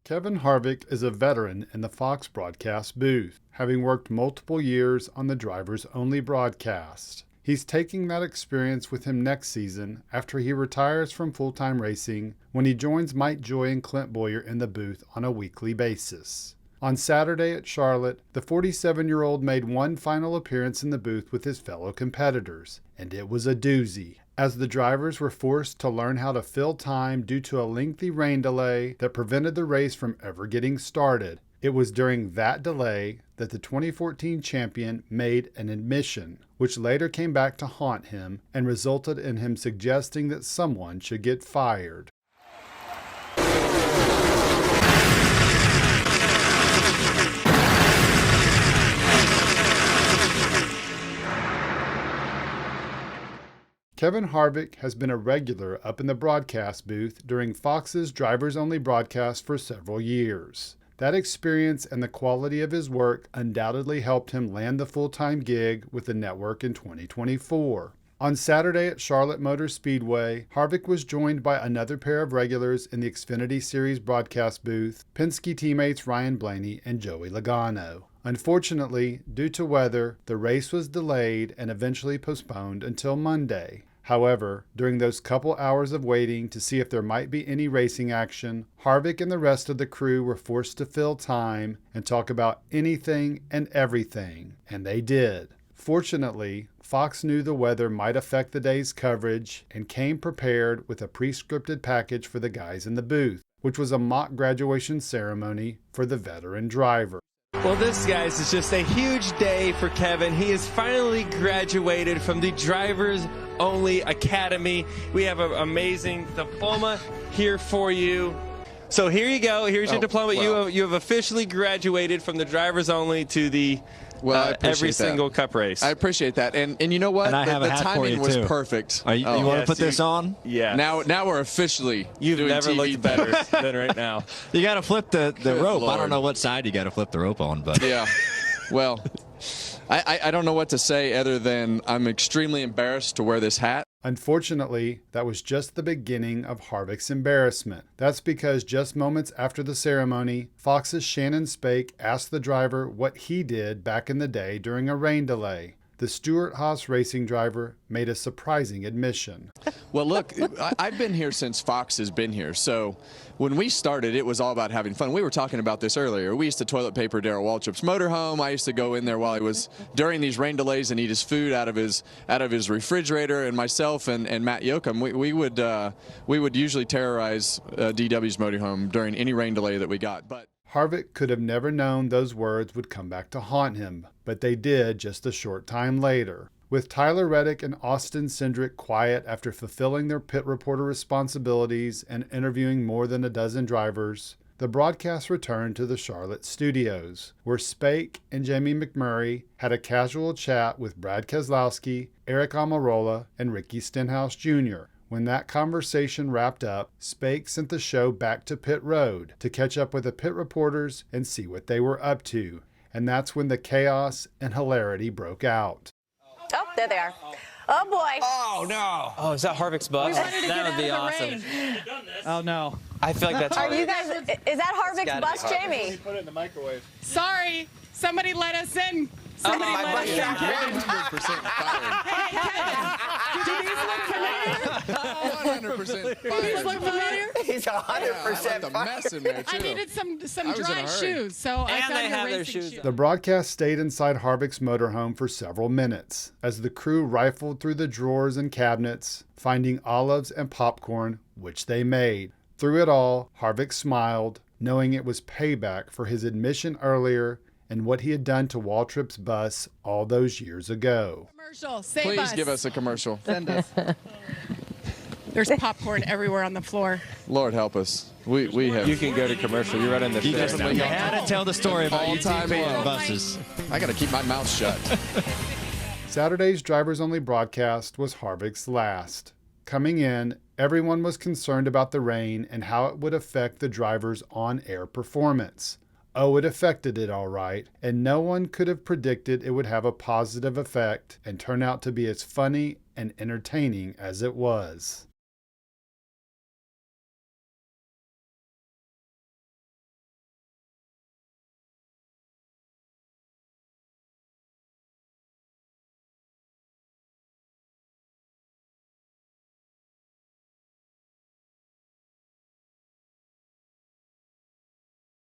Kevin Harvick is a veteran in the Fox broadcast booth, having worked multiple years on the Drivers Only broadcast. He's taking that experience with him next season after he retires from full-time racing when he joins Mike Joy and Clint Boyer in the booth on a weekly basis. On Saturday at Charlotte, the 47-year-old made one final appearance in the booth with his fellow competitors, and it was a doozy, as the drivers were forced to learn how to fill time due to a lengthy rain delay that prevented the race from ever getting started. It was during that delay that the 2014 champion made an admission, which later came back to haunt him and resulted in him suggesting that someone should get fired. Kevin Harvick has been a regular up in the broadcast booth during Fox's Drivers Only broadcast for several years. That experience and the quality of his work undoubtedly helped him land the full-time gig with the network in 2024. On Saturday at Charlotte Motor Speedway, Harvick was joined by another pair of regulars in the Xfinity Series broadcast booth, Penske teammates Ryan Blaney and Joey Logano. Unfortunately, due to weather, the race was delayed and eventually postponed until Monday. However, during those couple hours of waiting to see if there might be any racing action, Harvick and the rest of the crew were forced to fill time and talk about anything and everything, and they did. Fortunately, Fox knew the weather might affect the day's coverage and came prepared with a pre-scripted package for the guys in the booth, which was a mock graduation ceremony for the veteran driver. Well, this, guys, is just a huge day for Kevin. He has finally graduated from the Drivers Only Academy. We have an amazing diploma here for you. So here you go. Here's your diploma. Well, you have officially graduated from the Drivers Only to the every single Cup race. I appreciate that. And you know what? And the timing was perfect. You want to put this on? Yeah. Now we're officially You've doing never TV looked better than right now. You got to flip the rope. Lord. I don't know what side you got to flip the rope on, but yeah. Well, I don't know what to say other than I'm extremely embarrassed to wear this hat. Unfortunately, that was just the beginning of Harvick's embarrassment. That's because just moments after the ceremony, Fox's Shannon Spake asked the driver what he did back in the day during a rain delay. The Stewart-Haas racing driver made a surprising admission. Well, look, I've been here since Fox has been here. So when we started, it was all about having fun. We were talking about this earlier. We used to toilet paper Darrell Waltrip's motorhome. I used to go in there while he was during these rain delays and eat his food out of his refrigerator. And myself and Matt Yoakum, we would usually terrorize DW's motorhome during any rain delay that we got. But Harvick could have never known those words would come back to haunt him, but they did just a short time later. With Tyler Reddick and Austin Cindric quiet after fulfilling their pit reporter responsibilities and interviewing more than a dozen drivers, the broadcast returned to the Charlotte studios, where Spake and Jamie McMurray had a casual chat with Brad Keselowski, Eric Almirola, and Ricky Stenhouse Jr. When that conversation wrapped up, Spake sent the show back to pit road to catch up with the pit reporters and see what they were up to. And that's when the chaos and hilarity broke out. Oh, there they are. Oh, boy. Oh, no. Oh, is that Harvick's bus? That would be awesome. Oh, no. I feel like that's Are you guys, is that Harvick's bus, Jamie? Put it in the microwave. Sorry. Somebody let us in. Somebody let us in. 100% These look familiar? He's 100% the mess in there, too. I needed some was in a dry hurry. shoes, so I And found they your have their racing shoes shoes. The broadcast stayed inside Harvick's motorhome for several minutes as the crew rifled through the drawers and cabinets, finding olives and popcorn, which they made. Through it all, Harvick smiled, knowing it was payback for his admission earlier and what he had done to Waltrip's bus all those years ago. Commercial. Save Please us. give us a commercial. Send us. There's popcorn everywhere on the floor. Lord help us. We have. You can go to commercial. You're right in the you shit. definitely had to tell the story about you All-time low. buses. I got to keep my mouth shut. Saturday's Drivers Only broadcast was Harvick's last. Coming in, everyone was concerned about the rain and how it would affect the drivers' on-air performance. Oh, it affected it all right, and no one could have predicted it would have a positive effect and turn out to be as funny and entertaining as it was.